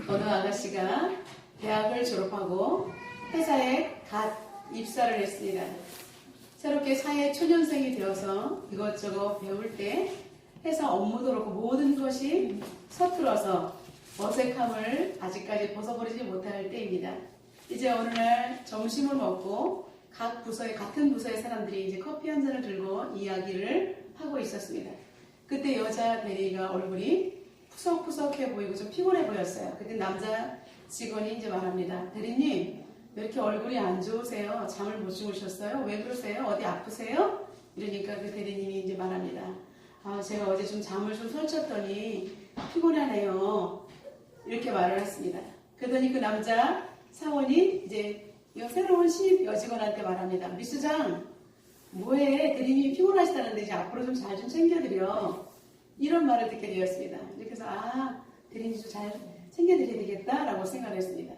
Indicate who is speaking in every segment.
Speaker 1: 어느 아가씨가 대학을 졸업하고 회사에 갓 입사를 했습니다. 새롭게 사회 초년생이 되어서 이것저것 배울 때 회사 업무도 그렇고 모든 것이 서툴어서 어색함을 아직까지 벗어버리지 못할 때입니다. 이제 어느 날 점심을 먹고 각 부서의 같은 부서의 사람들이 이제 커피 한 잔을 들고 이야기를 하고 있었습니다. 그때 여자 대리가 얼굴이 푸석푸석해 보이고 좀 피곤해 보였어요. 그때 남자 직원이 이제 말합니다. 대리님, 왜 이렇게 얼굴이 안 좋으세요? 잠을 못 주무셨어요? 왜 그러세요? 어디 아프세요? 이러니까 그 대리님이 이제 말합니다. 제가 어제 좀 잠을 좀 설쳤더니 피곤하네요. 이렇게 말을 했습니다. 그러더니 그 남자 사원이 이제 새로운 신입 여직원한테 말합니다. 미수장, 뭐해? 대리님이 피곤하시다는데 이제 앞으로 좀 잘 좀 챙겨드려. 이런 말을 듣게 되었습니다. 이렇게 해서 대리님 좀 잘 챙겨드려야 되겠다라고 생각을 했습니다.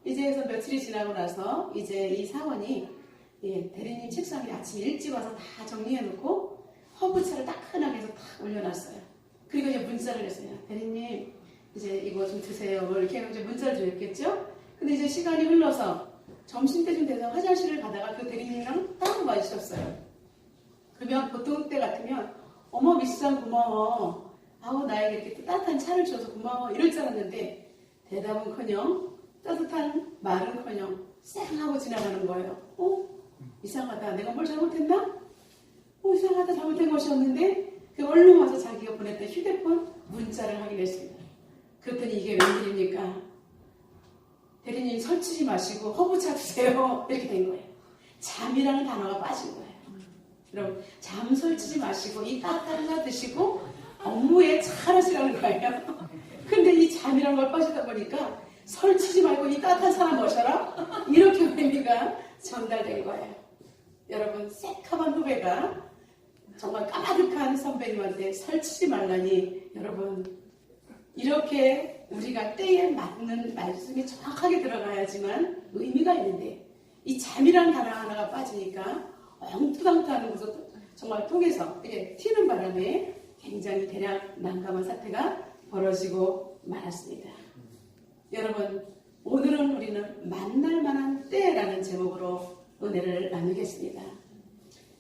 Speaker 1: 이제 해서 며칠이 지나고 나서 이제 이 사원이 대리님 책상에 아침 일찍 와서 다 정리해놓고 허브차를 따끈하게 해서 탁 올려놨어요. 그리고 이제 문자를 했어요. 대리님 이제 이거 좀 드세요. 뭐 이렇게 해서 문자를 드렸겠죠? 근데 이제 시간이 흘러서 점심때쯤 돼서 화장실을 가다가 그 대리님이랑 딱 마주쳤어요. 그러면 보통 때 같으면 어머 미수장 고마워. 나에게 이렇게 따뜻한 차를 줘서 고마워. 이럴 줄 알았는데 대답은커녕 따뜻한 말은커녕 쌩 하고 지나가는 거예요. 이상하다. 내가 뭘 잘못했나? 이상하다. 잘못된 것이었는데 그 얼른 와서 자기가 보냈던 휴대폰 문자를 확인했습니다. 그랬더니 이게 웬일입니까? 대리님 설치지 마시고 허브차 드세요. 이렇게 된 거예요. 잠이라는 단어가 빠진 거예요. 여러분, 잠 설치지 마시고 이 따뜻한 차 드시고 업무에 잘하시라는 거예요. 근데 이 잠이라는 걸 빠지다 보니까 설치지 말고 이 따뜻한 사람 모셔라? 이렇게 의미가 전달된 거예요. 여러분, 새카만 후배가 정말 까마득한 선배님한테 설치지 말라니, 여러분, 이렇게 우리가 때에 맞는 말씀이 정확하게 들어가야지만 의미가 있는데 이 잠이라는 단어 하나가 빠지니까 엉뚱하는 곳을 정말 통해서 이렇게 튀는 바람에 굉장히 대략 난감한 사태가 벌어지고 말았습니다. 여러분, 오늘은 우리는 만날 만한 때라는 제목으로 은혜를 나누겠습니다.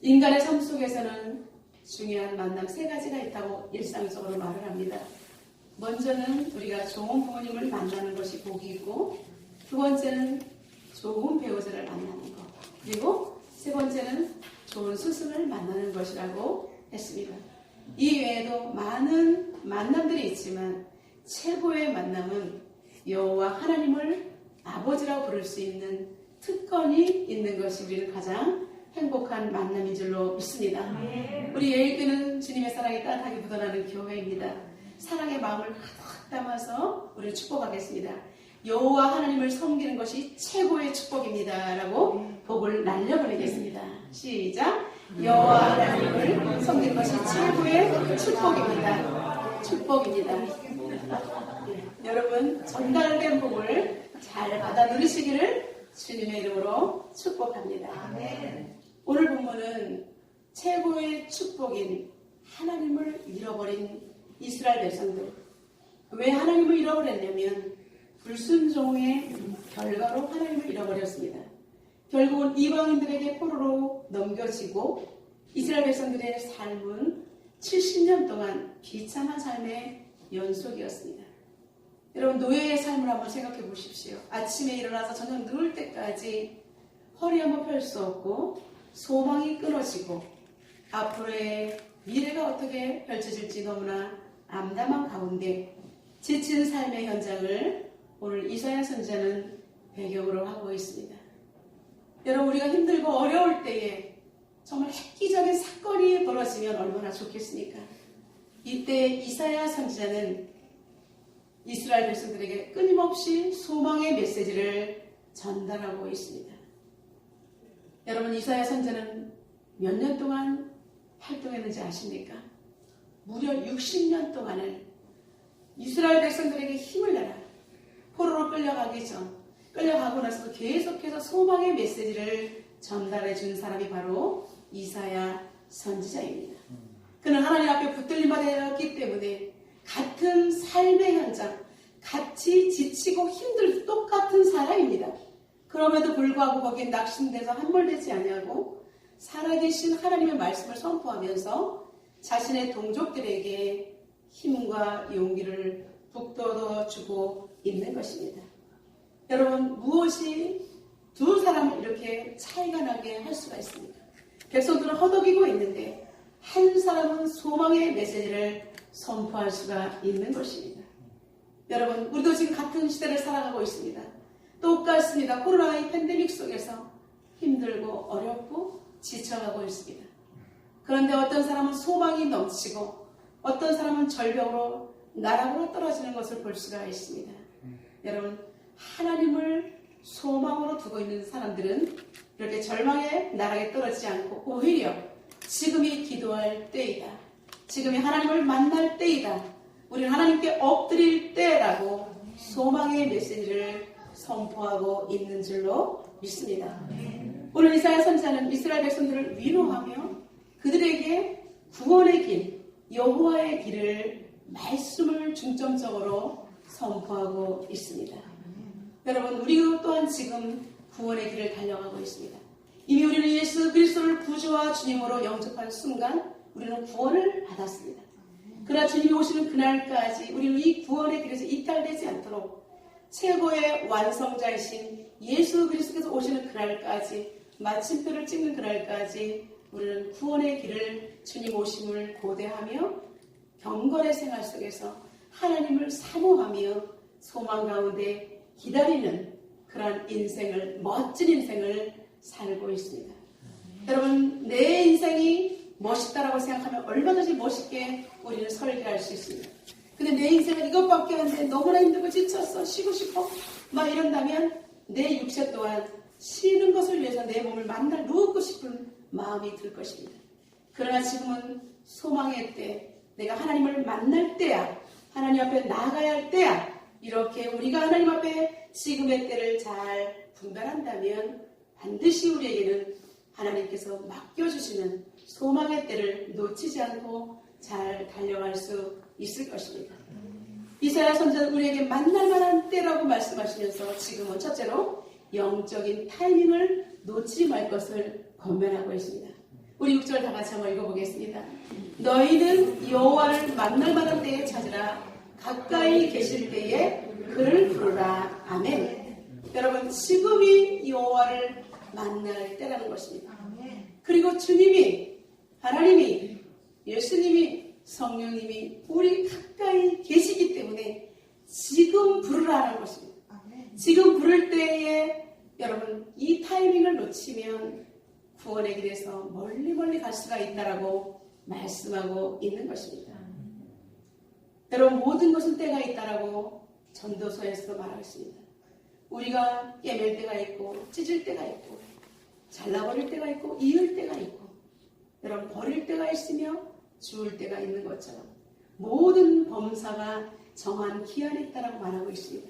Speaker 1: 인간의 삶 속에서는 중요한 만남 3가지가 있다고 일상적으로 말을 합니다. 먼저는 우리가 좋은 부모님을 만나는 것이 복이고, 2번째는 좋은 배우자를 만나는 것, 그리고 3번째는 좋은 스승을 만나는 것이라고 했습니다. 이 외에도 많은 만남들이 있지만 최고의 만남은 여호와 하나님을 아버지라고 부를 수 있는 특권이 있는 것이 우리는 가장 행복한 만남인 줄로 믿습니다. 우리 예일교는 주님의 사랑이 따뜻하게 묻어나는 교회입니다. 사랑의 마음을 가득 담아서 우리를 축복하겠습니다. 여호와 하나님을 섬기는 것이 최고의 축복입니다 라고 복을 날려보내겠습니다. 시작! 여호와 하나님을 섬기는 것이 최고의 축복입니다. 축복입니다. 여러분, 전달된 복을 잘 받아 누리시기를 주님의 이름으로 축복합니다. 아멘. 오늘 본문은 최고의 축복인 하나님을 잃어버린 이스라엘 백성들, 왜 하나님을 잃어버렸냐면 불순종의 결과로 하나님을 잃어버렸습니다. 결국은 이방인들에게 포로로 넘겨지고 이스라엘 백성들의 삶은 70년 동안 비참한 삶의 연속이었습니다. 여러분, 노예의 삶을 한번 생각해 보십시오. 아침에 일어나서 저녁 누울 때까지 허리 한번 펼 수 없고 소망이 끊어지고 앞으로의 미래가 어떻게 펼쳐질지 너무나 암담한 가운데 지친 삶의 현장을 오늘 이사야 선지자는 배경으로 하고 있습니다. 여러분, 우리가 힘들고 어려울 때에 정말 획기적인 사건이 벌어지면 얼마나 좋겠습니까? 이때 이사야 선지자는 이스라엘 백성들에게 끊임없이 소망의 메시지를 전달하고 있습니다. 여러분, 이사야 선지자는 몇 년 동안 활동했는지 아십니까? 무려 60년 동안을 이스라엘 백성들에게 힘을 내라. 포로로 끌려가기 전, 끌려가고 나서도 계속해서 소망의 메시지를 전달해 준 사람이 바로 이사야 선지자입니다. 그는 하나님 앞에 붙들림 받았기 때문에 같은 삶의 현장, 같이 지친 지치고 힘들 똑같은 사람입니다. 그럼에도 불구하고 거기에 낙심돼서 함몰되지 아니하고 살아계신 하나님의 말씀을 선포하면서 자신의 동족들에게 힘과 용기를 북돋워 주고 있는 것입니다. 여러분, 무엇이 두 사람을 이렇게 차이가 나게 할 수가 있습니까? 백성들은 허덕이고 있는데 한 사람은 소망의 메시지를 선포할 수가 있는 것입니다. 여러분, 우리도 지금 같은 시대를 살아가고 있습니다. 똑같습니다. 코로나의 팬데믹 속에서 힘들고 어렵고 지쳐가고 있습니다. 그런데 어떤 사람은 소망이 넘치고 어떤 사람은 절벽으로 나락으로 떨어지는 것을 볼 수가 있습니다. 여러분, 하나님을 소망으로 두고 있는 사람들은 이렇게 절망의 나락에 떨어지지 않고 오히려 지금이 기도할 때이다. 지금이 하나님을 만날 때이다. 우리는 하나님께 엎드릴 때라고 소망의 메시지를 선포하고 있는 줄로 믿습니다. 오늘 이사야 선지자는 이스라엘 백성들을 위로하며 그들에게 구원의 길, 여호와의 길을 말씀을 중점적으로 선포하고 있습니다. 여러분, 우리 또한 지금 구원의 길을 달려가고 있습니다. 이미 우리는 예수 그리스도를 구주와 주님으로 영접한 순간 우리는 구원을 받았습니다. 그러나 주님이 오시는 그날까지 우리는 이 구원의 길에서 이탈되지 않도록 최고의 완성자이신 예수 그리스도께서 오시는 그날까지, 마침표를 찍는 그날까지 우리는 구원의 길을 주님 오심을 고대하며 경건의 생활 속에서 하나님을 사모하며 소망 가운데 기다리는 그런 인생을, 멋진 인생을 살고 있습니다. 여러분, 내 인생이 멋있다라고 생각하면 얼마든지 멋있게 우리는 설계할 수 있습니다. 근데 내 인생은 이것밖에 안 돼. 너무나 힘들고 지쳤어. 쉬고 싶어. 막 이런다면 내 육체 또한 쉬는 것을 위해서 내 몸을 만날 누우고 싶은 마음이 들 것입니다. 그러나 지금은 소망의 때, 내가 하나님을 만날 때야. 하나님 앞에 나아가야 할 때야. 이렇게 우리가 하나님 앞에 지금의 때를 잘 분별한다면 반드시 우리에게는 하나님께서 맡겨주시는 소망의 때를 놓치지 않고 잘 달려갈 수 있을 것입니다. 이사야 선지자는 우리에게 만날 만한 때라고 말씀하시면서 지금은 첫째로 영적인 타이밍을 놓치지 말 것을 권면하고 있습니다. 우리 6절 다 같이 한번 읽어보겠습니다. 너희는 여호와를 만날 만한 때에 찾으라. 가까이 계실 때에 그를 부르라. 아멘. 여러분, 지금이 여호와를 만날 때라는 것입니다. 그리고 주님이, 하나님이, 예수님이, 성령님이 우리 가까이 계시기 때문에 지금 부르라는 것입니다. 지금 부를 때에 여러분, 이 타이밍을 놓치면 구원의 길에서 멀리 갈 수가 있다라고 말씀하고 있는 것입니다. 여러분, 모든 것은 때가 있다라고 전도서에서도 말하고 있습니다. 우리가 깨맬 때가 있고 찢을 때가 있고 잘라버릴 때가 있고 이을 때가 있고 여러분, 버릴 때가 있으며 주울 때가 있는 것처럼 모든 범사가 정한 기한에 있다라고 말하고 있습니다.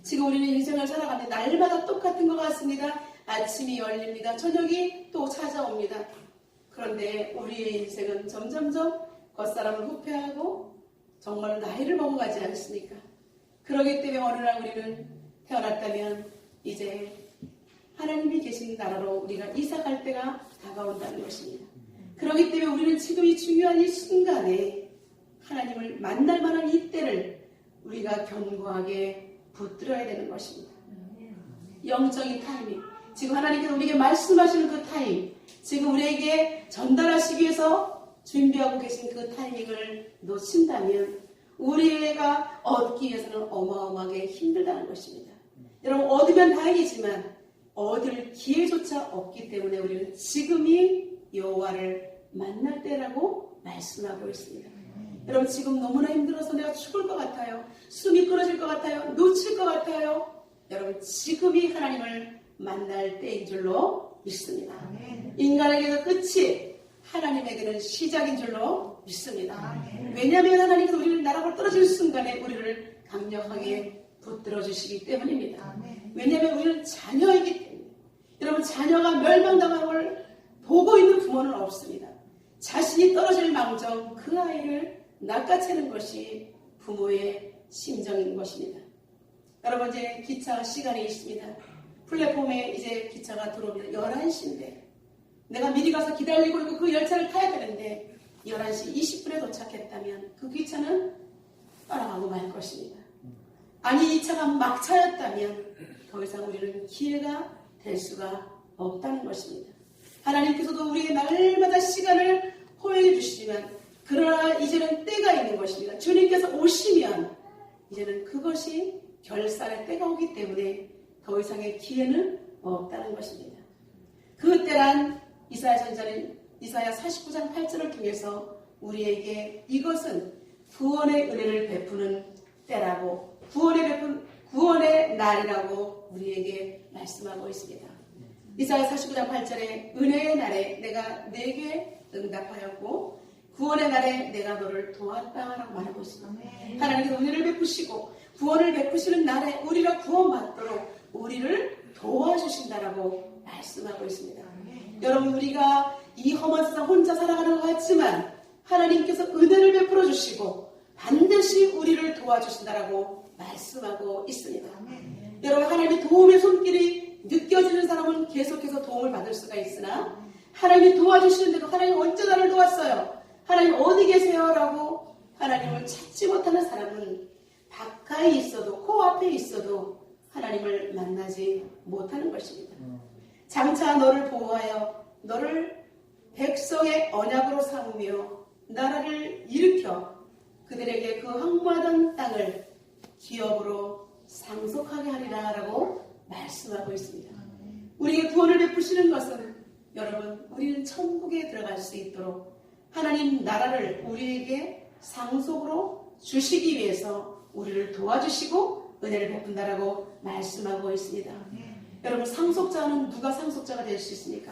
Speaker 1: 지금 우리는 인생을 살아가는데 날마다 똑같은 것 같습니다. 아침이 열립니다. 저녁이 또 찾아옵니다. 그런데 우리의 인생은 점점점 겉사람을 후퇴하고 정말 나이를 먹어가지 않습니까? 그러기 때문에 어느 날 우리는 태어났다면 이제 하나님이 계신 나라로 우리가 이사갈 때가 다가온다는 것입니다. 그렇기 때문에 우리는 지금 이 중요한 이 순간에 하나님을 만날 만한 이 때를 우리가 견고하게 붙들어야 되는 것입니다. 영적인 타이밍, 지금 하나님께서 우리에게 말씀하시는 그 타임, 지금 우리에게 전달하시기 위해서 준비하고 계신 그 타이밍을 놓친다면 우리가 얻기 위해서는 어마어마하게 힘들다는 것입니다. 여러분, 얻으면 다행이지만 얻을 기회조차 없기 때문에 우리는 지금이 여호와를 만날 때라고 말씀하고 있습니다. 여러분, 지금 너무나 힘들어서 내가 죽을 것 같아요. 숨이 끊어질 것 같아요. 놓칠 것 같아요. 여러분, 지금이 하나님을 만날 때인 줄로 믿습니다. 인간에게는 끝이, 하나님에게는 시작인 줄로 믿습니다. 왜냐하면 하나님께서 우리를 나락으로 떨어질 순간에 우리를 강력하게 붙들어 주시기 때문입니다. 왜냐하면 우리는 자녀이기 때문에. 여러분, 자녀가 멸망당하는 걸 보고 있는 부모는 없습니다. 자신이 떨어질 망정 그 아이를 낚아채는 것이 부모의 심정인 것입니다. 여러분 이제 기차 시간이 있습니다. 플랫폼에 이제 기차가 들어옵니다. 11시인데 내가 미리 가서 기다리고 있고 그 열차를 타야 되는데 11시 20분에 도착했다면 그 기차는 떠나가고 말 것입니다. 아니 이 차가 막차였다면 더 이상 우리는 기회가 될 수가 없다는 것입니다. 하나님께서도 우리에게 날마다 시간을 허용해 주시지만 그러나 이제는 때가 있는 것입니다. 주님께서 오시면 이제는 그것이 결산의 때가 오기 때문에 더 이상의 기회는 없다는 것입니다. 그 때란 이사야 선지자는 이사야 49장 8절을 통해서 우리에게 이것은 구원의 은혜를 베푸는 때라고 구원의 날이라고 우리에게 말씀하고 있습니다. 이사야 49장 8절에 은혜의 날에 내가 내게 응답하였고 구원의 날에 내가 너를 도왔다라고 말하고 있습니다. 하나님께서 은혜를 베푸시고 구원을 베푸시는 날에 우리가 구원받도록 우리를 도와주신다라고 말씀하고 있습니다. 여러분 우리가 이 험한 세상 혼자 살아가는 것 같지만 하나님께서 은혜를 베풀어 주시고 반드시 우리를 도와주신다라고 말씀하고 있습니다. 여러분 하나님의 도움의 손길이 느껴지는 사람은 계속해서 도움을 받을 수가 있으나 하나님이 도와주시는데도 하나님 언제 나를 도왔어요? 하나님 어디 계세요? 라고 하나님을 찾지 못하는 사람은 가까이 있어도 코앞에 있어도 하나님을 만나지 못하는 것입니다. 장차 너를 보호하여 너를 백성의 언약으로 삼으며 나라를 일으켜 그들에게 그 황무하던 땅을 기업으로 상속하게 하리라 라고 말씀하고 있습니다. 우리에게 구원을 베푸시는 것은 여러분 우리는 천국에 들어갈 수 있도록 하나님 나라를 우리에게 상속으로 주시기 위해서 우리를 도와주시고 은혜를 베푼다라고 말씀하고 있습니다. 여러분 상속자는 누가 상속자가 될 수 있습니까?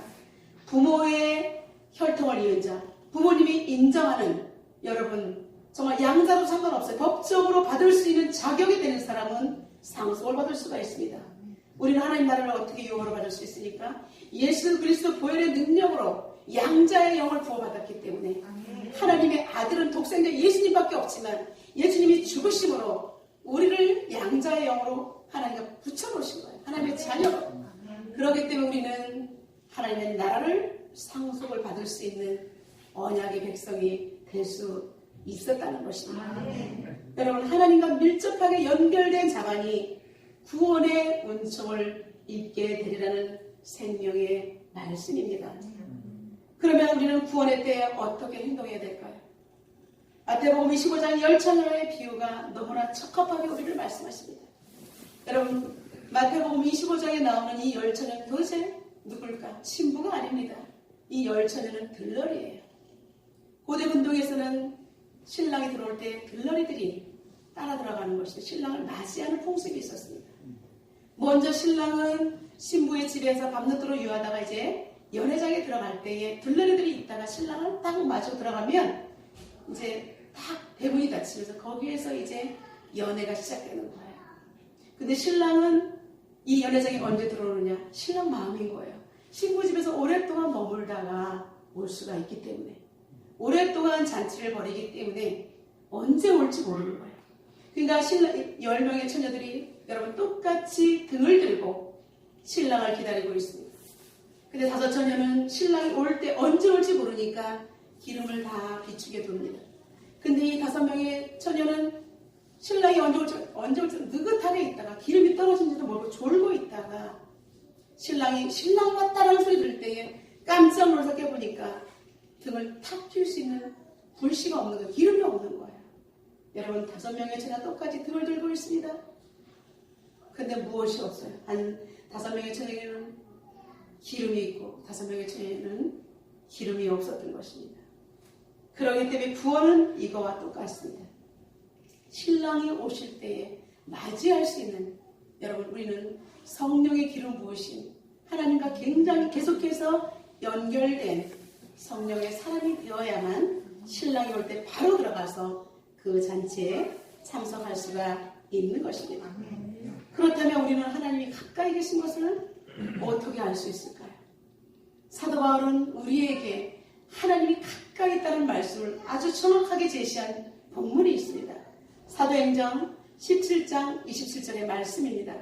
Speaker 1: 부모의 혈통을 이은 자, 부모님이 인정하는 여러분 정말 양자도 상관없어요. 법적으로 받을 수 있는 자격이 되는 사람은 상속을 받을 수가 있습니다. 우리는 하나님 나라를 어떻게 유업으로 받을 수 있습니까? 예수 그리스도 보혈의 능력으로 양자의 영을 부어받았기 때문에 하나님의 아들은 독생자 예수님밖에 없지만 예수님이 죽으심으로 우리를 양자의 영으로 하나님과 붙여놓으신 거예요. 하나님의 자녀로. 그렇기 때문에 우리는 하나님의 나라를 상속을 받을 수 있는 언약의 백성이 될 수 있었다는 것입니다. 여러분 하나님과 밀접하게 연결된 자만이 구원의 은총을 입게 되리라는 생명의 말씀입니다. 그러면 우리는 구원의 때에 어떻게 행동해야 될까요? 마태복음 25장 열처녀의 비유가 너무나 적합하게 우리를 말씀하십니다. 여러분 마태복음 25장에 나오는 이 열처녀는 도대체 누굴까? 신부가 아닙니다. 이 열처녀는 들러리예요. 고대 근동에서는 신랑이 들어올 때 들러리들이 따라 들어가는 것이 신랑을 맞이하는 풍습이 있었습니다. 먼저 신랑은 신부의 집에서 밤늦도록 유하다가 이제 연회장에 들어갈 때에 들러리들이 있다가 신랑을 딱 마주 들어가면 이제 딱 대문이 닫히면서 거기에서 이제 연애가 시작되는 거예요. 근데 신랑은 이 연회장에 언제 들어오느냐? 신랑 마음인 거예요. 신부 집에서 오랫동안 머물다가 올 수가 있기 때문에 오랫동안 잔치를 벌이기 때문에 언제 올지 모르는 거예요. 그러니까 10명의 처녀들이 여러분 똑같이 등을 들고 신랑을 기다리고 있습니다. 근데 5처녀는 신랑이 올 때 언제 올지 모르니까 기름을 다 비추게 둡니다. 근데 이 5명의 처녀는 신랑이 언제 올지 느긋하게 있다가 기름이 떨어진지도 모르고 졸고 있다가 신랑 왔다라는 소리 들을 때에 깜짝 놀라서 깨보니까 등을 탁 피울 수 있는 불씨가 없는 거예요. 기름이 없는 거예요. 여러분 5명의 처녀가 똑같이 등을 들고 있습니다. 근데 무엇이 없어요? 한 5명의 처녀에게는 기름이 있고 5명의 처녀에게는 기름이 없었던 것입니다. 그렇기 때문에 구원은 이거와 똑같습니다. 신랑이 오실 때에 맞이할 수 있는 여러분 우리는 성령의 기름 부으심 하나님과 굉장히 계속해서 연결된 성령의 사람이 되어야만 신랑이 올 때 바로 들어가서 그 잔치에 참석할 수가 있는 것입니다. 그렇다면 우리는 하나님이 가까이 계신 것을 어떻게 알 수 있을까요? 사도 바울은 우리에게 하나님이 가까이 있다는 말씀을 아주 정확하게 제시한 본문이 있습니다. 사도행전 17장 27절의 말씀입니다.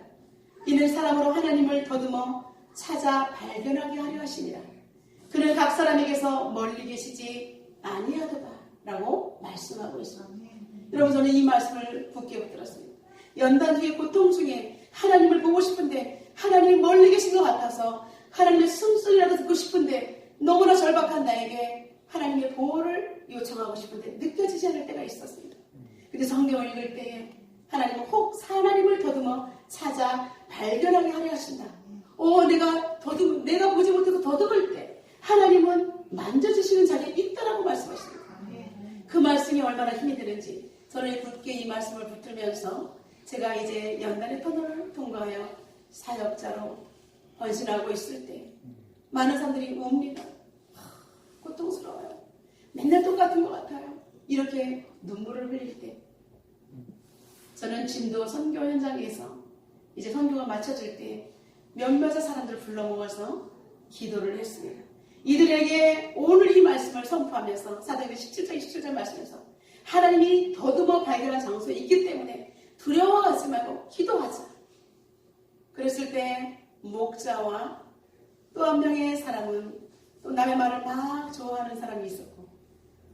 Speaker 1: 이는 사람으로 하나님을 더듬어 찾아 발견하게 하려 하시니라. 그는 각 사람에게서 멀리 계시지 아니하도다 라고 말씀하고 있습니다. 여러분, 저는 이 말씀을 굳게 붙들었습니다. 연단 중에 고통 중에 하나님을 보고 싶은데 하나님이 멀리 계신 것 같아서 하나님의 숨소리라도 듣고 싶은데 너무나 절박한 나에게 하나님의 보호를 요청하고 싶은데 느껴지지 않을 때가 있었습니다. 근데 성경을 읽을 때에 하나님은 혹 하나님을 더듬어 찾아 발견하게 하려 하신다. 내가 보지 못해도 더듬을 때 하나님은 만져주시는 자리에 있다라고 말씀하십니다. 그 말씀이 얼마나 힘이 되는지 저는 굳게 이 말씀을 붙들면서 제가 이제 연단의 터널을 통과하여 사역자로 헌신하고 있을 때 많은 사람들이 웁니다. 고통스러워요. 맨날 똑같은 것 같아요. 이렇게 눈물을 흘릴 때 저는 진도 선교 현장에서 이제 선교가 마쳐질 때 몇몇의 사람들을 불러 모아서 기도를 했습니다. 이들에게 오늘 이 말씀을 선포하면서 사도행전 17장 27절 말씀에서 하나님이 더듬어 발견한 장소에 있기 때문에 두려워하지 말고 기도하자. 그랬을 때 목자와 또 한 명의 사람은 또 남의 말을 막 좋아하는 사람이 있었고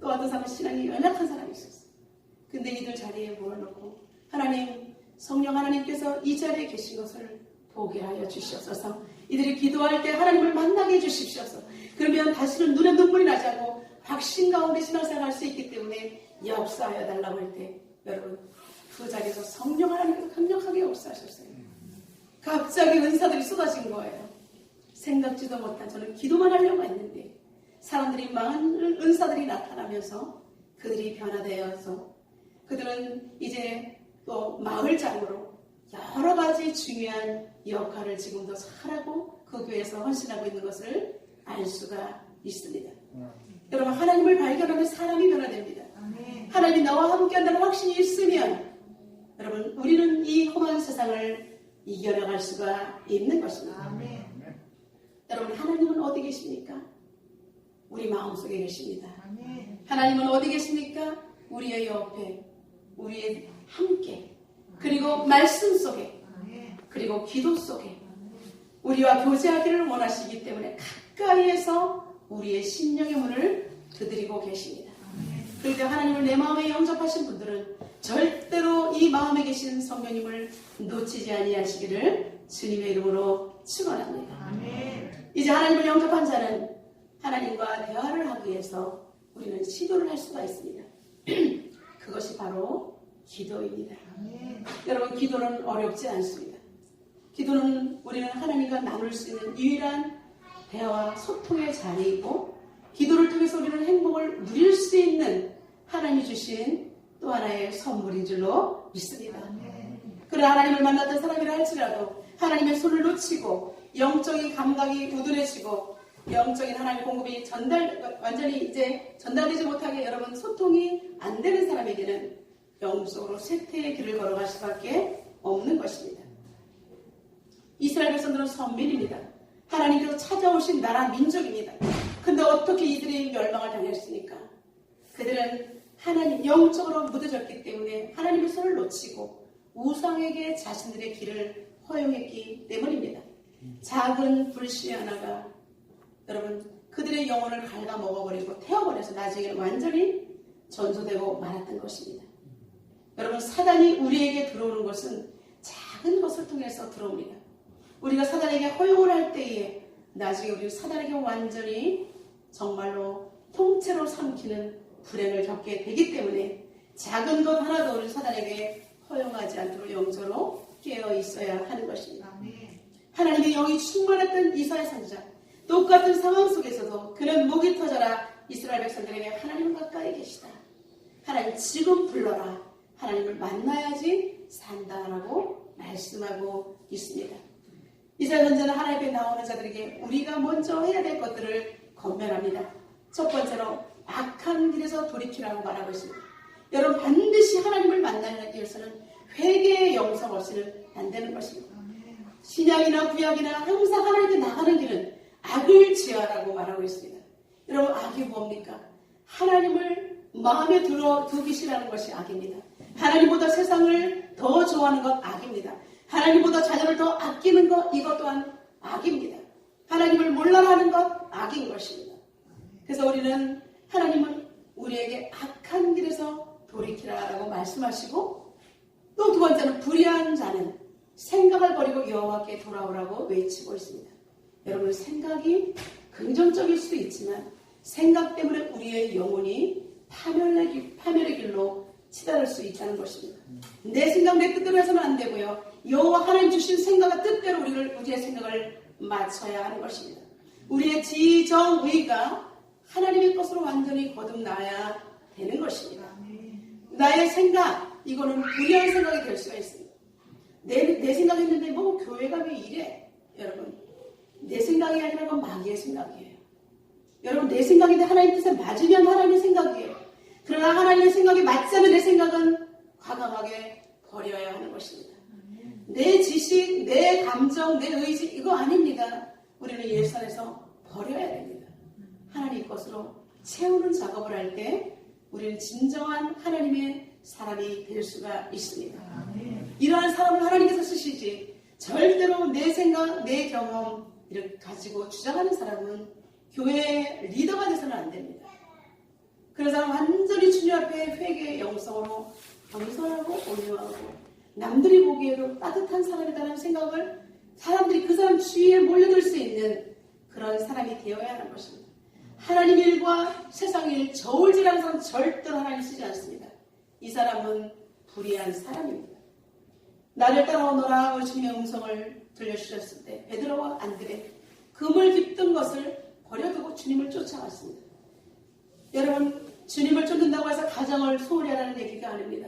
Speaker 1: 또 어떤 사람은 신앙이 연약한 사람이 있었어요. 근데 이들 자리에 모아놓고 하나님, 성령 하나님께서 이 자리에 계신 것을 보게 하여 주시옵소서. 이들이 기도할 때 하나님을 만나게 해주십시오서. 그러면 다시는 눈에 눈물이 나지 않고 확신 가운데 신앙생활 할 수 있기 때문에 역사하여 달라고 할 때 여러분 그 자리에서 성령 하나님께서 강력하게 역사하셨어요. 갑자기 은사들이 쏟아진 거예요. 생각지도 못한 저는 기도만 하려고 했는데 사람들이 많은 은사들이 나타나면서 그들이 변화되어서 그들은 이제 또 마을장으로 여러 가지 중요한 역할을 지금도 잘하고 그 교회에서 헌신하고 있는 것을 알 수가 있습니다. 여러분, 하나님을 발견하면 사람이 변화됩니다. 하나님이 나와 함께한다는 확신이 있으면 여러분, 우리는 이 험한 세상을 이겨나갈 수가 있는 것입니다. 여러분, 하나님은 어디 계십니까? 우리 마음속에 계십니다. 하나님은 어디 계십니까? 우리의 옆에, 우리의 함께, 그리고 말씀 속에, 그리고 기도 속에 우리와 교제하기를 원하시기 때문에 가까이에서 우리의 심령의 문을 두드리고 계십니다. 그런데 하나님을 내 마음에 영접하신 분들은 절대로 이 마음에 계신 성령님을 놓치지 아니하시기를 주님의 이름으로 축원합니다. 이제 하나님을 영접한 자는 하나님과 대화를 하기 위해서 우리는 시도를 할 수가 있습니다. 그것이 바로 기도입니다. 여러분, 기도는 어렵지 않습니다. 기도는 우리는 하나님과 나눌 수 있는 유일한 대화, 소통의 자리이고 기도를 통해서 우리는 행복을 누릴 수 있는 하나님이 주신 또 하나의 선물인 줄로 믿습니다. 그러나 하나님을 만났던 사람이라 할지라도 하나님의 손을 놓치고 영적인 감각이 우둔해지고 영적인 하나님의 공급이 완전히 이제 전달되지 못하게 여러분 소통이 안 되는 사람에게는 영적으로 쇠퇴의 길을 걸어갈 수밖에 없는 것입니다. 이스라엘 백성들은 선민입니다. 하나님께서 찾아오신 나라 민족입니다. 근데 어떻게 이들이 멸망을 당했습니까? 그들은 하나님 영적으로 무뎌졌기 때문에 하나님의 손을 놓치고 우상에게 자신들의 길을 허용했기 때문입니다. 작은 불씨 하나가 여러분 그들의 영혼을 갉아먹어버리고 태워버려서 나중에 완전히 전소되고 말았던 것입니다. 여러분, 사단이 우리에게 들어오는 것은 작은 것을 통해서 들어옵니다. 우리가 사단에게 허용을 할 때에 나중에 우리 사단에게 완전히 정말로 통째로 삼키는 불행을 겪게 되기 때문에 작은 것 하나도 우리 사단에게 허용하지 않도록 영적으로 깨어 있어야 하는 것입니다. 하나님의 영이 충만했던 이사야 선지자, 똑같은 상황 속에서도 그는 목이 터져라 이스라엘 백성들에게 하나님은 가까이 계시다. 하나님 지금 불러라. 하나님을 만나야지 산다라고 말씀하고 있습니다. 이사야 선지자는 하나님 앞에 나오는 자들에게 우리가 먼저 해야 될 것들을 권면합니다. 첫 번째로 악한 길에서 돌이키라고 말하고 있습니다. 여러분, 반드시 하나님을 만나기 위해서는 회개의 영성 없이는 안 되는 것입니다. 신약이나 구약이나 항상 하나님께 나가는 길은 악을 제하라고 말하고 있습니다. 여러분, 악이 뭡니까? 하나님을 마음에 두기 싫어하는 것이 악입니다. 하나님보다 세상을 더 좋아하는 것 악입니다. 하나님보다 자녀를 더 아끼는 것 이것 또한 악입니다. 하나님을 몰라라 하는 것 악인 것입니다. 그래서 우리는 하나님은 우리에게 악한 길에서 돌이키라라고 말씀하시고 또 두 번째는 불의한 자는 생각을 버리고 여호와께 돌아오라고 외치고 있습니다. 여러분 생각이 긍정적일 수도 있지만 생각 때문에 우리의 영혼이 파멸의 길로 치달을 수 있다는 것입니다. 내 생각 내 뜻대로 해서는 안 되고요. 여호와 하나님 주신 생각과 뜻대로 우리의 생각을 맞춰야 하는 것입니다. 우리의 지정의가 하나님의 것으로 완전히 거듭나야 되는 것입니다. 나의 생각 이거는 불의한 생각이 될 수가 있습니다. 내 생각했는데 뭐 교회가 왜 이래? 여러분 내 생각이 아니라 그건 마귀의 생각이에요. 여러분 내 생각인데 하나님 뜻에 맞으면 하나님의 생각이에요. 그러나 하나님의 생각이 맞지 않는 내 생각은 과감하게 버려야 하는 것입니다. 내 지식, 내 감정, 내 의지 이거 아닙니다. 우리는 예수 안에서 버려야 됩니다. 하나님 것으로 채우는 작업을 할 때 우리는 진정한 하나님의 사람이 될 수가 있습니다. 이러한 사람을 하나님께서 쓰시지 절대로 내 생각, 내 경험 이렇게 가지고 주장하는 사람은 교회의 리더가 돼서는 안 됩니다. 그런 사람 완전히 주님 앞에 회개의 영성으로 겸손하고 온유하고 남들이 보기에도 따뜻한 사람이라는 생각을 사람들이 그 사람 주위에 몰려들 수 있는 그런 사람이 되어야 하는 것입니다. 하나님 일과 세상 일 저울질하는 사람 절대로 하나님 쓰지 않습니다. 이 사람은 불의한 사람입니다. 나를 따라오너라 주님의 음성을 들려주셨을 때 베드로와 안드레 금을 깃든 것을 버려두고 주님을 쫓아갔습니다. 여러분 주님을 쫓는다고 해서 가정을 소홀히 하라는 얘기가 아닙니다.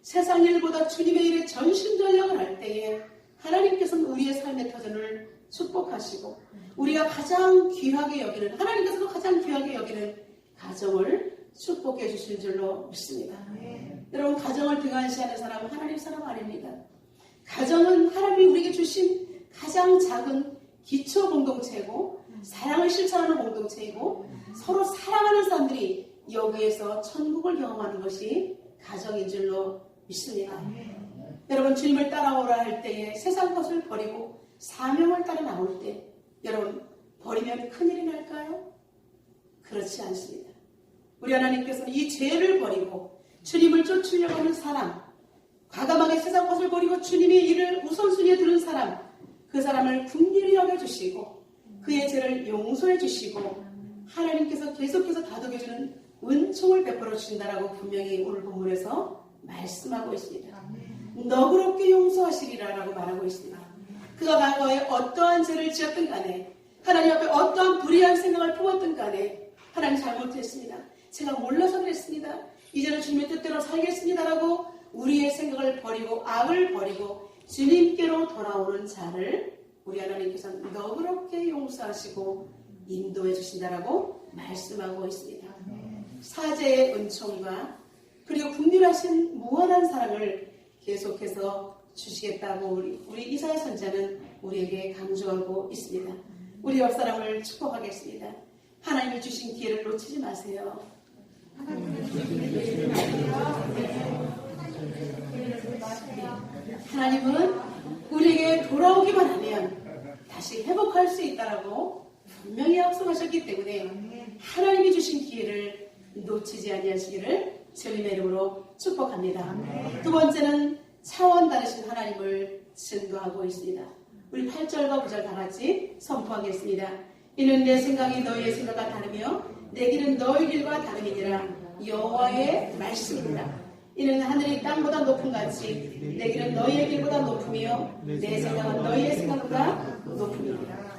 Speaker 1: 세상 일보다 주님의 일에 전심전력을 할 때에 하나님께서는 우리의 삶의 터전을 축복하시고 우리가 가장 귀하게 여기는 하나님께서도 가장 귀하게 여기는 가정을 축복해 주실 줄로 믿습니다. 여러분 가정을 등한시하는 사람은 하나님 사람 아닙니다. 가정은 하나님이 우리에게 주신 가장 작은 기초 공동체이고 사랑을 실천하는 공동체이고 서로 사랑하는 사람들이 여기에서 천국을 경험하는 것이 가정인 줄로 믿습니다. 여러분 주님을 따라오라 할 때에 세상 것을 버리고 사명을 따라 나올 때 여러분 버리면 큰일이 날까요? 그렇지 않습니다. 우리 하나님께서는 이 죄를 버리고 주님을 쫓으려고 하는 사람 과감하게 세상 것을 버리고 주님의 일을 우선순위에 두는 사람 그 사람을 긍휼히 여겨주시고 그의 죄를 용서해 주시고 하나님께서 계속해서 다독여주는 은총을 베풀어 주신다라고 분명히 오늘 본문에서 말씀하고 있습니다. 너그럽게 용서하시리라라고 말하고 있습니다. 그가 과거에 어떠한 죄를 지었든 간에 하나님 앞에 어떠한 불의한 생각을 품었든 간에 하나님 잘못했습니다. 제가 몰라서 그랬습니다. 이제는 주님의 뜻대로 살겠습니다라고 우리의 생각을 버리고 악을 버리고 주님께로 돌아오는 자를 우리 하나님께서 너그럽게 용서하시고 인도해 주신다라고 말씀하고 있습니다. 사제의 은총과 그리고 긍휼하신 무한한 사랑을 계속해서 주시겠다고 우리 이사야 선자는 우리에게 강조하고 있습니다. 우리 옆 사람을 축복하겠습니다. 하나님이 주신 기회를 놓치지 마세요. 하나님은 우리에게 돌아오기만 하면 다시 회복할 수 있다라고 분명히 약속하셨기 때문에 하나님이 주신 기회를 놓치지 아니하시기를 주님의 이름으로 축복합니다. 두 번째는 차원 다르신 하나님을 증거하고 있습니다. 우리 8절과 9절 다 같이 선포하겠습니다. 이는 내 생각이 너희의 생각과 다르며 내 길은 너희 길과 다름이니라 여호와의 말씀입니다. 이는 하늘이 땅보다 높은 같이 내 길은 너희의 길보다 높으며 내 생각은 너희의 생각보다 높으니라.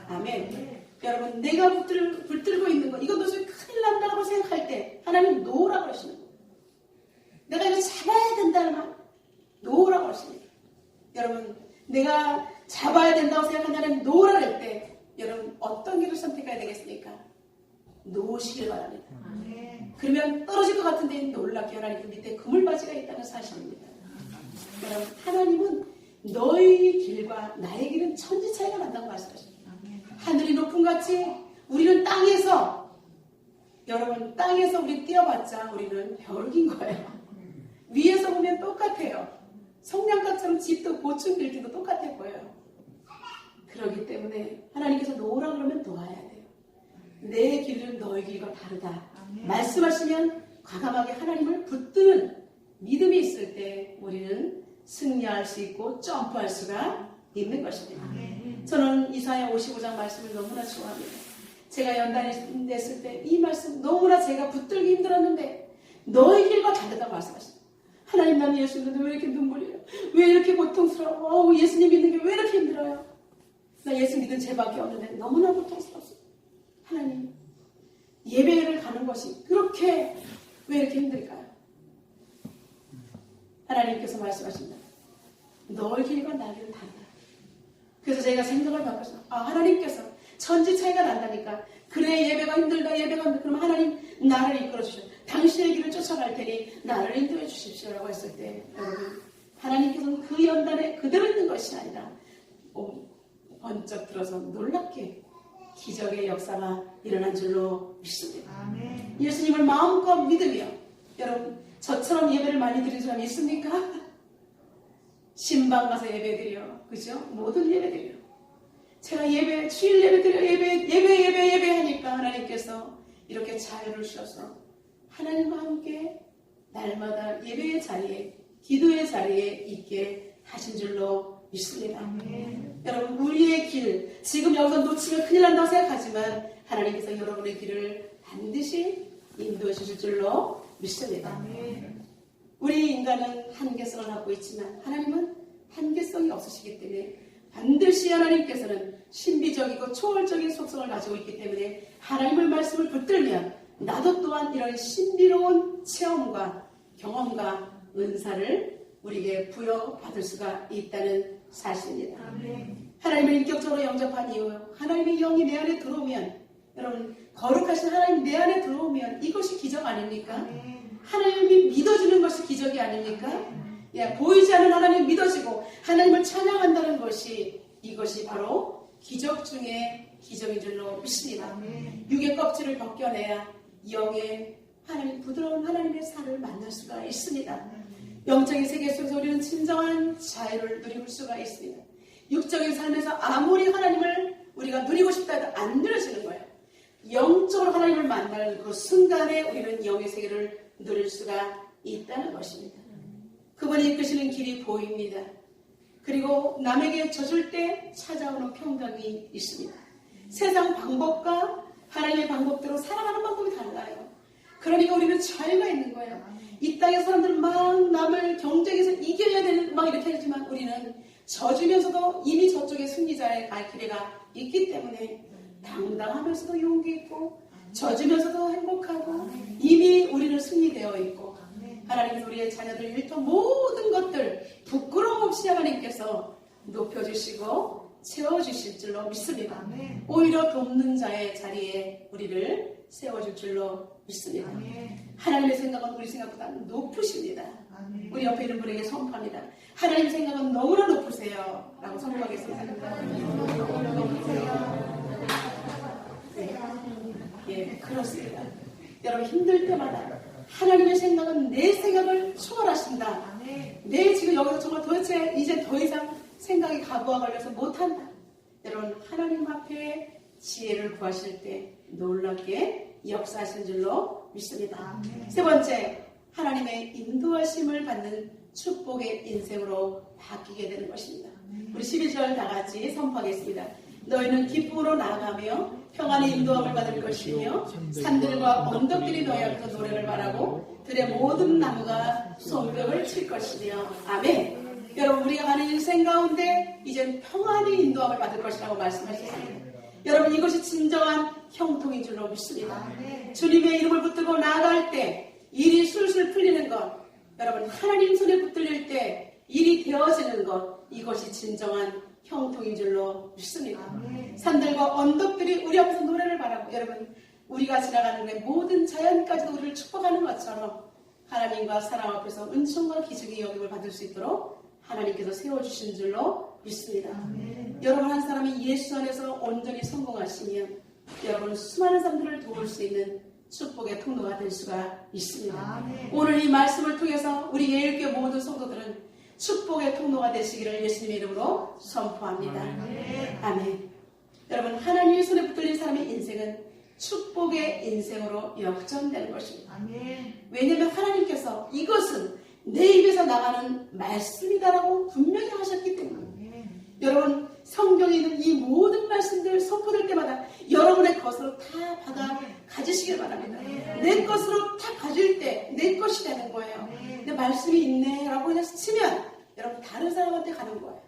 Speaker 1: 아멘. 여러분 내가 붙들고 있는 것 이거 무슨 큰일 난다고 생각할 때 하나님 놓으라고 하시는 거예요. 내가 이거 잡아야 된다는 말 놓으라고 하십니다. 여러분 내가 잡아야 된다고 생각한다는 놓으라 할 때 여러분 어떤 길을 선택해야 되겠습니까? 놓으시길 바랍니다. 그러면 떨어질 것 같은데 놀랍게 하나님 그 밑에 그물바지가 있다는 사실입니다. 여러분 하나님은 너희 길과 나의 길은 천지 차이가 난다고 말씀하십니다. 하늘이 높은 같이 우리는 땅에서 여러분 땅에서 우리 뛰어봤자 우리는 벼룩인 거예요. 위에서 보면 똑같아요. 성냥갑처럼 집도 고층 빌딩도 똑같아 보여요. 그렇기 때문에 하나님께서 놓으라 그러면 놓아야 돼요. 내 길은 너의 길과 다르다. 말씀하시면 과감하게 하나님을 붙드는 믿음이 있을 때 우리는 승리할 수 있고 점프할 수가 있는 것입니다. 저는 이사야 55장 말씀을 너무나 좋아합니다. 제가 연단이 됐을 때 이 말씀 너무나 제가 붙들기 힘들었는데 너의 길과 다르다고 말씀하십니다. 하나님, 나는 예수 믿는데 왜 이렇게 눈물이에요? 왜 이렇게 고통스러워? 예수님 믿는 게 왜 이렇게 힘들어요? 나 예수 믿은 죄밖에 없는데 너무나 고통스럽습니다. 하나님, 예배를 가는 것이 그렇게 왜 이렇게 힘들까요? 하나님께서 말씀하십니다. 너의 길과 나의 길은 다르다. 그래서 제가 생각을 바꿔서 하나님께서 천지 차이가 난다니까. 그래, 예배가 힘들다, 예배가 힘들다. 그럼 하나님 나를 이끌어 주셔. 당신의 길을 쫓아갈 테니 나를 인도해 주십시오라고 했을 때, 여러분, 하나님께서는 그 연단에 그대로 있는 것이 아니라 번쩍 들어서 놀랍게 기적의 역사가 일어난 줄로 믿습니다. 아멘. 예수님을 마음껏 믿으며, 여러분, 저처럼 예배를 많이 드리는 사람이 있습니까? 신방 가서 예배 드려, 그죠? 모든 예배 드려. 제가 예배, 주일 예배 드려, 예배 하니까 하나님께서 이렇게 자유를 주셔서 하나님과 함께 날마다 예배의 자리에, 기도의 자리에 있게 하신 줄로 믿습니다. 아멘. 여러분, 우리의 길, 지금 여기서 놓치면 큰일 난다고 생각하지만 하나님께서 여러분의 길을 반드시 인도해 주실 줄로 믿습니다. 아멘. 우리 인간은 한계성을 갖고 있지만 하나님은 한계성이 없으시기 때문에 반드시 하나님께서는 신비적이고 초월적인 속성을 가지고 있기 때문에 하나님의 말씀을 붙들면 나도 또한 이런 신비로운 체험과 경험과 은사를 우리에게 부여받을 수가 있다는 사실입니다. 아멘. 하나님을 인격적으로 영접한 이후 하나님의 영이 내 안에 들어오면, 여러분, 거룩하신 하나님 내 안에 들어오면 이것이 기적 아닙니까? 아멘. 하나님이 믿어주는 것이 기적이 아닙니까? 예, 보이지 않는 하나님 믿어지고 하나님을 찬양한다는 것이, 이것이 바로 기적 중에 기적인 줄로 믿습니다. 아멘. 육의 껍질을 벗겨내야 영의 하나님, 부드러운 하나님의 살을 만날 수가 있습니다. 영적인 세계 속에서 우리는 진정한 자유를 누릴 수가 있습니다. 육적인 삶에서 아무리 하나님을 우리가 누리고 싶다 해도 안 누려지는 거예요. 영적으로 하나님을 만나는 그 순간에 우리는 영의 세계를 누릴 수가 있다는 것입니다. 그분이 이끄시는 길이 보입니다. 그리고 남에게 져줄 때 찾아오는 평강이 있습니다. 세상 방법과 하나님의 방법대로 살아가는 방법이 달라요. 그러니까 우리는 자유가 있는 거예요. 이 땅의 사람들은 막 남을 경쟁해서 이겨야 되는 막 이렇게 하지만 우리는 져주면서도 이미 저쪽에 승리자의 갈 길이가 있기 때문에 당당하면서도 용기 있고 져주면서도 행복하고 이미 우리는 승리되어 있고, 하나님은 우리의 자녀들 일터 모든 것들 부끄러움 없이 하나님께서 높여주시고 채워주실 줄로 믿습니다. 오히려 돕는 자의 자리에 우리를 세워줄 줄로 믿습니다. 하나님의 생각은 우리 생각보다 높으십니다. 우리 옆에 있는 분에게 선포합니다. 하나님 생각은 너무나 높으세요 라고 선포하겠습니다. 높으세요. 예, 그렇습니다. 여러분, 힘들 때마다 하나님의 생각은 내 생각을 초월하신다. 내 지금 여기서 정말 도대체 이제 더 이상 생각이 가부가 걸려서 못한다. 여러분, 하나님 앞에 지혜를 구하실 때 놀랍게 역사하신 줄로 믿습니다. 세 번째, 하나님의 인도하심을 받는 축복의 인생으로 바뀌게 되는 것입니다. 우리 12절 다 같이 선포하겠습니다. 너희는 기쁨으로 나아가며 평안의 인도함을 받을 것이며 산들과 언덕들이 너희 앞에서 노래를 말하고 들의 모든 나무가 손뼉을 칠 것이며. 아멘. 여러분, 우리가 가는 인생 가운데 이젠 평안의 인도함을 받을 것이라고 말씀하셨습니다. 여러분, 이것이 진정한 형통인 줄로 믿습니다. 주님의 이름을 붙들고 나아갈 때 일이 술술 풀리는 것, 여러분, 하나님 손에 붙들릴 때 일이 되어지는 것, 이것이 진정한 형통인 줄로 믿습니다. 산들과 언덕들이 우리 앞에서 노래를 바라고, 여러분, 우리가 지나가는 게 모든 자연까지도 우리를 축복하는 것처럼 하나님과 사람 앞에서 은총과 기적의 여김을 받을 수 있도록 하나님께서 세워주신 줄로 믿습니다. 여러분, 한 사람이 예수 안에서 온전히 성공하시면 여러분 수많은 사람들을 도울 수 있는 축복의 통로가 될 수가 있습니다.
Speaker 2: 아멘.
Speaker 1: 오늘 이 말씀을 통해서 우리 예일교회 모든 성도들은 축복의 통로가 되시기를 예수님의 이름으로 선포합니다. 아멘. 여러분, 하나님의 손에 붙들린 사람의 인생은 축복의 인생으로 역전되는 것입니다.
Speaker 2: 아멘.
Speaker 1: 왜냐하면 하나님께서 이것은 내 입에서 나가는 말씀이다라고 분명히 하셨기 때문입니다. 여러분, 성경에 있는 이 모든 말씀들 선포될 때마다 여러분의 것으로 다 받아 가지시길 바랍니다. 내 것으로 다 가질 때 내 것이 되는 거예요. 내 말씀이 있네 라고 그냥 치면 여러분 다른 사람한테 가는 거예요.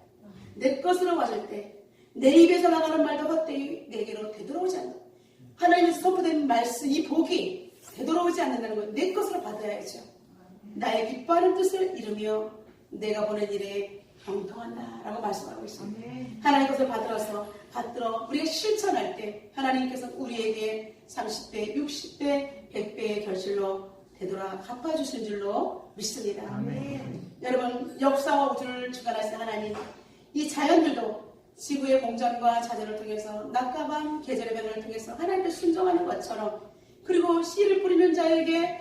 Speaker 1: 내 것으로 가질 때 내 입에서 나가는 말도 헛되이 내게로 되돌아오지 않는다. 하나님께서 선포된 말씀, 이 복이 되돌아오지 않는다는 건 내 것으로 받아야죠. 나의 기뻐하는 뜻을 이루며 내가 보낸 일에 형통한다 라고 말씀하고 있습니다. 하나님 것을 받들어 우리가 실천할 때 하나님께서 우리에게 30배, 60배, 100배의 결실로 되돌아 갚아주신 줄로 믿습니다. 여러분, 역사와 우주를 주관하신 하나님, 이 자연들도 지구의 공전과 자전을 통해서 낮과 밤 계절의 변화를 통해서 하나님께 순종하는 것처럼, 그리고 씨를 뿌리는 자에게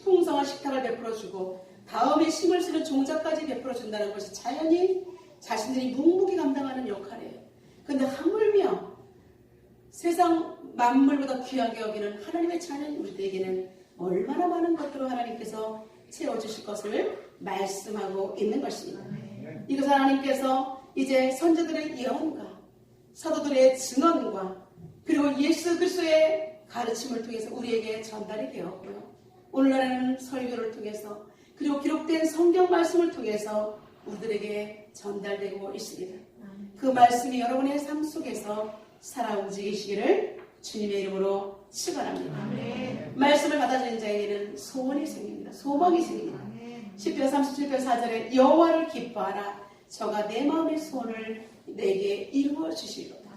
Speaker 1: 풍성한 식탁을 베풀어주고 다음에 심을 쓰는 종자까지 베풀어준다는 것이 자연이 자신들이 묵묵히 감당하는 역할이에요. 그런데 하물며 세상 만물보다 귀하게 여기는 하나님의 자녀인 우리들에게는 얼마나 많은 것들로 하나님께서 채워주실 것을 말씀하고 있는 것입니다. 이것은 하나님께서 이제 선조들의 예언과 사도들의 증언과 그리고 예수 그리스도의 가르침을 통해서 우리에게 전달이 되었고요. 오늘날에는 설교를 통해서 그리고 기록된 성경 말씀을 통해서 우리들에게 전달되고 있습니다. 그 말씀이 여러분의 삶 속에서 살아 움직이시기를 주님의 이름으로 축원합니다. 말씀을 받아들인 자에게는 소원이 생깁니다. 소망이 생깁니다. 10편 37편 4절에 여호와를 기뻐하라. 저가 내 마음의 소원을 내게 이루어 주시리로다.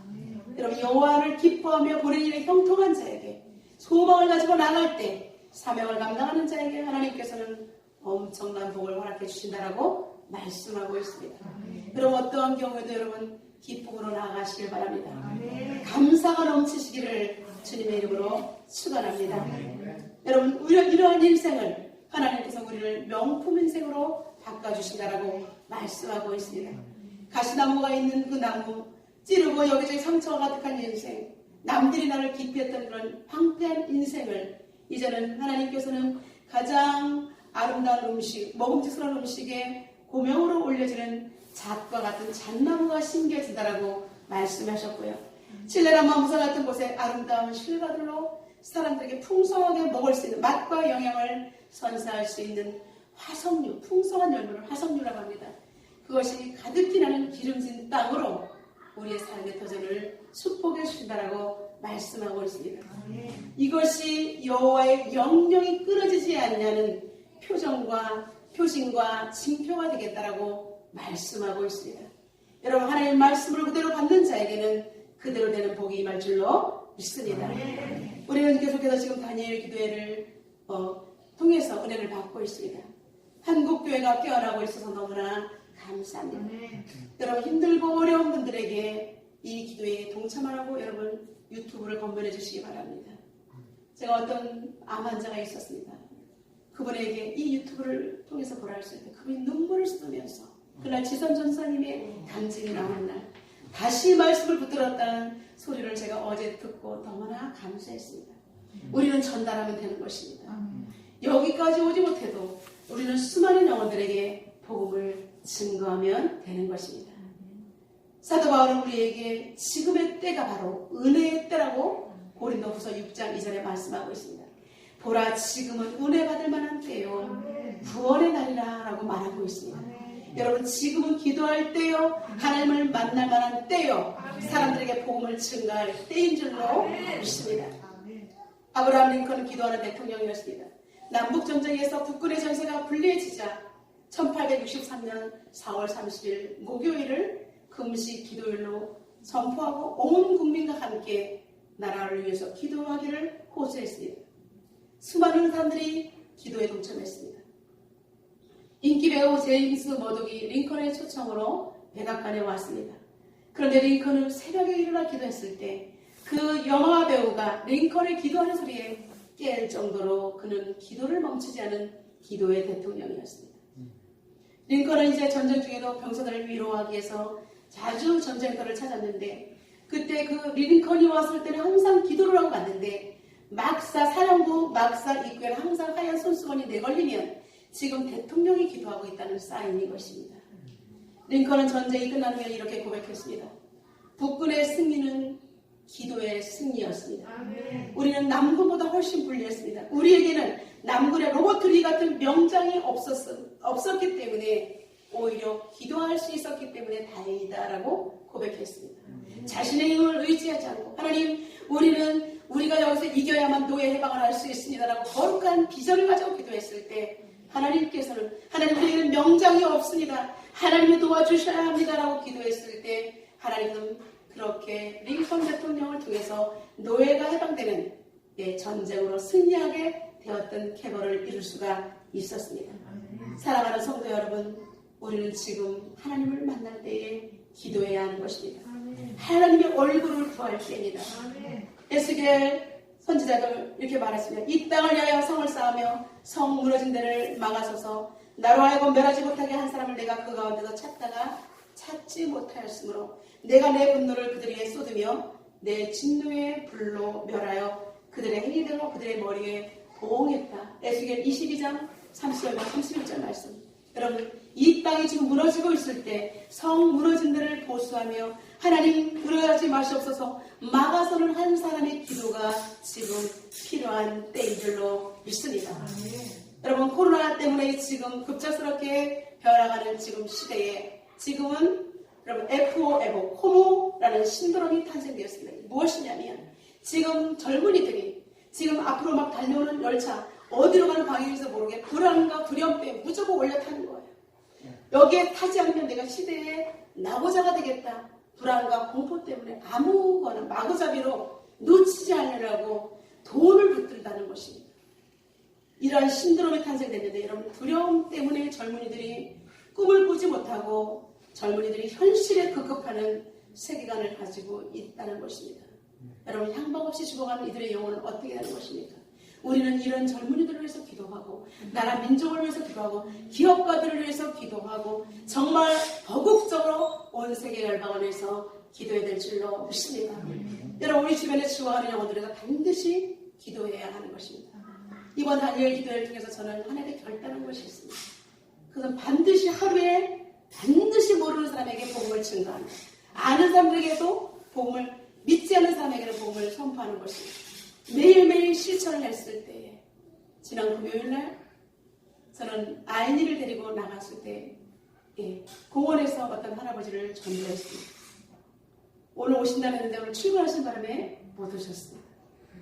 Speaker 1: 여러분, 여호와를 기뻐하며 보는 일에 형통한 자에게, 소망을 가지고 나갈 때 사명을 감당하는 자에게 하나님께서는 엄청난 복을 허락해 주신다라고 말씀하고 있습니다. 여러분, 어떠한 경우에도 여러분 기쁨으로 나아가시길 바랍니다. 감사가 넘치시기를 주님의 이름으로 축원합니다. 여러분, 이러한 인생을 하나님께서 우리를 명품 인생으로 바꿔주신다라고 말씀하고 있습니다. 가시나무가 있는 그 나무, 찌르고 여기저기 상처가 가득한 인생, 남들이 나를 기피했던 그런 황폐한 인생을 이제는 하나님께서는 가장 아름다운 음식, 먹음직스러운 음식에 고명으로 올려지는 잣과 같은 잣나무가 심겨진다라고 말씀하셨고요. 칠레라마무사 같은 곳에 아름다운 실과들로 사람들에게 풍성하게 먹을 수 있는 맛과 영양을 선사할 수 있는 화석류, 풍성한 열매를 화석류라고 합니다. 그것이 가득히 나는 기름진 땅으로 우리의 삶의 터전을 축복해 주신다라고 말씀하고 있습니다. 이것이 여호와의 영영이 끊어지지 않냐는 표징과 징표가 되겠다라고 말씀하고 있습니다. 여러분, 하나님의 말씀을 그대로 받는 자에게는 그대로 되는 복이 임할 줄로 믿습니다. 우리는 계속해서 지금 다니엘 기도회를 통해서 은혜를 받고 있습니다. 한국교회가 깨어나고 있어서 너무나 감사합니다. 여러분, 힘들고 어려운 분들에게 이 기도회에 동참하라고 여러분 유튜브를 건면해 주시기 바랍니다. 제가 어떤 암 환자가 있었습니다. 그분에게 이 유튜브를 통해서 보라 했을 때 그분이 눈물을 쏟으면서 그날 지선 전사님의 간증이 나오는 날 다시 말씀을 붙들었다는 소리를 제가 어제 듣고 너무나 감사했습니다. 우리는 전달하면 되는 것입니다. 여기까지 오지 못해도 우리는 수많은 영혼들에게 복음을 증거하면 되는 것입니다. 사도 바울은 우리에게 지금의 때가 바로 은혜의 때라고 고린도후서 6장 2절에 말씀하고 있습니다. 보라, 지금은 은혜 받을 만한 때요, 구원의 날이라 라고 말하고 있습니다. 여러분, 지금은 기도할 때요, 하나님을 만날 만한 때요, 사람들에게 복음을 증거할 때인 줄로 믿습니다. 아브라함 링컨은 기도하는 대통령이었습니다. 남북전쟁에서 국군의 전세가 불리해지자 1863년 4월 30일 목요일을 금식 기도일로 선포하고 온 국민과 함께 나라를 위해서 기도하기를 호소했습니다. 수많은 사람들이 기도에 동참했습니다. 인기배우 제임스 머독이 링컨의 초청으로 백악관에 왔습니다. 그런데 링컨은 새벽에 일어나 기도했을 때 그 영화 배우가 링컨의 기도하는 소리에 깰 정도로 그는 기도를 멈추지 않은 기도의 대통령이었습니다. 링컨은 이제 전쟁 중에도 병사들을 위로하기 위해서 자주 전쟁터를 찾았는데 그때 그 링컨이 왔을 때는 항상 기도를 하고 갔는데 막사 사령부 막사 입구에는 항상 하얀 손수건이 내걸리면 지금 대통령이 기도하고 있다는 사인인 것입니다. 링컨은 전쟁이 끝난 후에 이렇게 고백했습니다. 북군의 승리는 기도의 승리였습니다. 우리는 남군보다 훨씬 불리했습니다. 우리에게는 남군의 로버트리 같은 명장이 없었기 때문에 오히려 기도할 수 있었기 때문에 다행이다라고 고백했습니다. 자신의 힘을 의지하지 않고 하나님 우리는 우리가 여기서 이겨야만 노예 해방을 할 수 있습니다라고 거룩한 비전을 가지고 기도했을 때 하나님께서는 하나님 우리에게는 명장이 없습니다. 하나님이 도와주셔야 합니다라고 기도했을 때 하나님은 그렇게 링컨 대통령을 통해서 노예가 해방되는 전쟁으로 승리하게 되었던 계보를 이룰 수가 있었습니다. 사랑하는 성도 여러분, 우리는 지금 하나님을 만날 때에 기도해야 하는 것입니다. 하나님의 얼굴을 구할 때입니다. 에스겔 선지자들 이렇게 말했습니다. 이 땅을 위하여 성을 쌓으며 성 무너진 데를 막아서서 나로 하여금 멸하지 못하게 한 사람을 내가 그 가운데서 찾다가 찾지 못하였으므로 내가 내 분노를 그들에게 쏟으며 내 진노의 불로 멸하여 그들의 행위대로 그들의 머리에 보응했다. 에스겔 22장 30절과 31절 말씀. 여러분 이 땅이 지금 무너지고 있을 때 성 무너진 데를 보수하며 하나님 무너지지 마시옵소서 막아서는 한 사람의 기도가 지금 필요한 때인 줄로 믿습니다. 여러분 코로나 때문에 지금 급작스럽게 변화가는 지금 시대에 지금은 여러분 FOMO, 코모라는 신드롬이 탄생되었습니다. 무엇이냐면 지금 젊은이들이 지금 앞으로 막 달려오는 열차 어디로 가는 방향인지 모르게 불안과 두려움 때문에 무조건 올려타는 거예요. 여기에 타지 않으면 내가 시대에 나고자가 되겠다. 불안과 공포 때문에 아무거나 마구잡이로 놓치지 않으려고 돈을 붙들다는 것입니다. 이러한 신드롬이 탄생됐는데 여러분 두려움 때문에 젊은이들이 꿈을 꾸지 못하고 젊은이들이 현실에 급급하는 세계관을 가지고 있다는 것입니다. 여러분 향방 없이 죽어가는 이들의 영혼은 어떻게 되는 것입니까? 우리는 이런 젊은이들을 위해서 기도하고 나라 민족을 위해서 기도하고 기업가들을 위해서 기도하고 정말 거국적으로 온 세계 열방원에서 기도해야 될 줄로 믿습니다. 여러분 우리 주변에 죽어가는 영혼들에서 반드시 기도해야 하는 것입니다. 이번 다니엘 기도회를 통해서 저는 하나님께 결단한 것이 있습니다. 그것은 반드시 하루에 반드시 모르는 사람에게 복음을 증거하는 아는 사람들에게도 복음을 믿지 않는 사람에게는 복음을 선포하는 것입니다. 매일매일 실천을 했을 때 지난 금요일날 저는 아이니를 데리고 나갔을 때 공원에서 어떤 할아버지를 전도했습니다. 오늘 오신다는 했는데 오늘 출근하신 바람에 못 오셨습니다.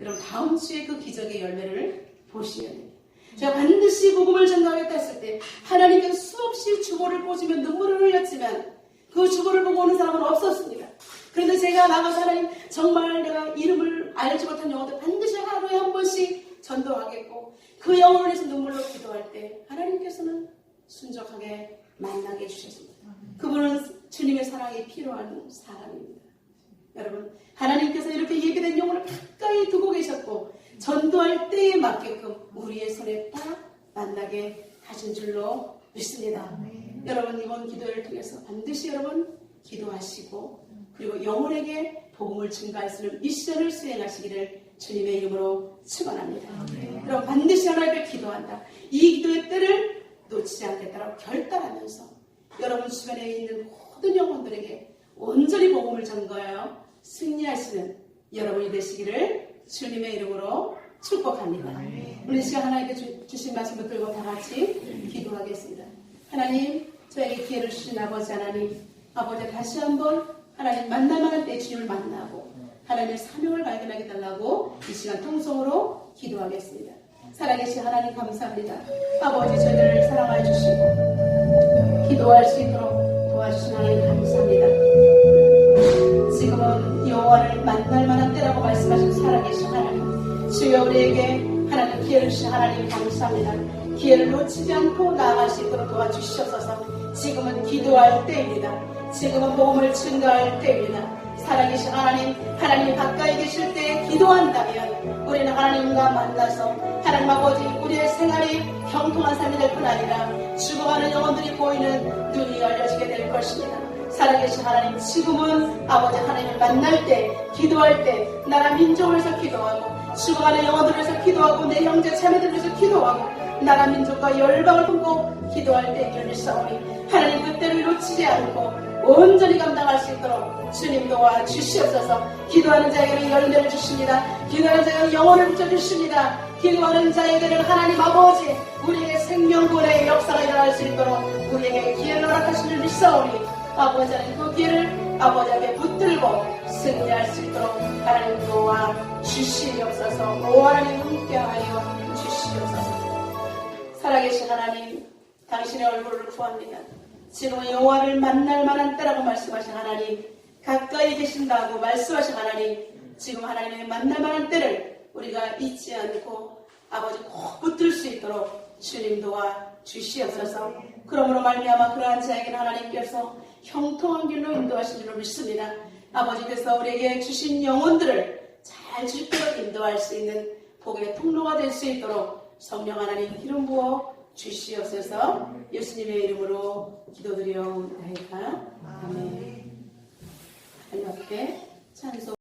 Speaker 1: 여러분 다음 주에 그 기적의 열매를 보셔야 돼요. 제가 반드시 복음을 전가하겠다 했을 때 하나님께서 수없이 주보를 꽂으며 눈물을 흘렸지만 그 주보를 보고 오는 사람은 없었습니다. 그런데 제가 나가서 하나님 정말 내가 이름을 알지 못한 영혼들 반드시 하루에 한 번씩 전도하겠고 그 영혼을 위해서 눈물로 기도할 때 하나님께서는 순적하게 만나게 해주셨습니다. 그분은 주님의 사랑이 필요한 사람입니다. 여러분 하나님께서 이렇게 예비된 영혼을 가까이 두고 계셨고 전도할 때에 맞게끔 우리의 손에 딱 만나게 하신 줄로 믿습니다. 여러분 이번 기도를 통해서 반드시 여러분 기도하시고 그리고 영혼에게 복음을 증가할 수 있는 미션을 수행하시기를 주님의 이름으로 축원합니다. 여러분 반드시 하나님께 기도한다. 이 기도의 때를 놓치지 않겠다라고 결단하면서 여러분 주변에 있는 모든 영혼들에게 온전히 복음을 전가하여 승리하시는 여러분이 되시기를 주님의 이름으로 축복합니다. 우리 시간 하나님께 주신 말씀 붙들고 다 같이 기도하겠습니다. 하나님 저에게 기회를 주신 아버지 하나님 아버지 다시 한번 하나님 만날만한 때 주님을 만나고 하나님의 사명을 발견하게 달라고 이 시간 통성으로 기도하겠습니다. 살아계신 하나님 감사합니다. 아버지 저희들을 사랑하여 주시고 기도할 수 있도록 도와주신 하나님 감사합니다. 지금은 여호와를 만날 만한 때라고 말씀하신 살아계신 하나님 주여 우리에게 하나님 기회를 주신 하나님 감사합니다. 기회를 놓치지 않고 나아갈 수 있도록 도와주시옵소서. 지금은 기도할 때입니다. 지금은 복음을 증거할 때입니다. 살아계신 하나님, 하나님이 가까이 계실 때 기도한다면 우리는 하나님과 만나서 하나님 아버지 우리의 생활이 형통한 삶이 될 뿐 아니라 죽어가는 영혼들이 보이는 눈이 열려지게 될 것입니다. 살아계신 하나님, 지금은 아버지 하나님을 만날 때, 기도할 때 나라 민족을 위해서 기도하고 죽어가는 영혼들을 위해서 기도하고 내 형제 자매들을 위해서 기도하고 나라 민족과 열방을 품고 기도할 때 이르는 싸우니 하나님 그때를 놓치지 않고 온전히 감당할 수 있도록 주님 도와 주시옵소서. 기도하는 자에게는 열매를 주십니다. 기도하는 자에게는 영혼을 붙여주십니다. 기도하는 자에게는 하나님 아버지 우리에게 생명권의 역사가 일어날 수 있도록 우리에게 기회를 허락하신 줄 믿사오니 아버지 하나님 그 기회를 아버지 앞에 붙들고 승리할 수 있도록 하나님 도와 주시옵소서. 오 하나님 함께하여 주시옵소서. 살아계신 하나님, 당신의 얼굴을 구합니다. 지금 여호와를 만날 만한 때라고 말씀하신 하나님, 가까이 계신다고 말씀하신 하나님, 지금 하나님의 만날 만한 때를 우리가 잊지 않고 아버지 꼭 붙들 수 있도록 주님 도와 주시옵소서. 그러므로 말미암아 그러한 자에게는 하나님께서 형통한 길로 인도하신 줄로 믿습니다. 아버지께서 우리에게 주신 영혼들을 잘 주도록 인도할 수 있는 복의 통로가 될 수 있도록 성령 하나님 기름 부어 주시옵소서. 예수님의 이름으로 기도드려옵나이다. 아멘. 하나님 앞에 찬송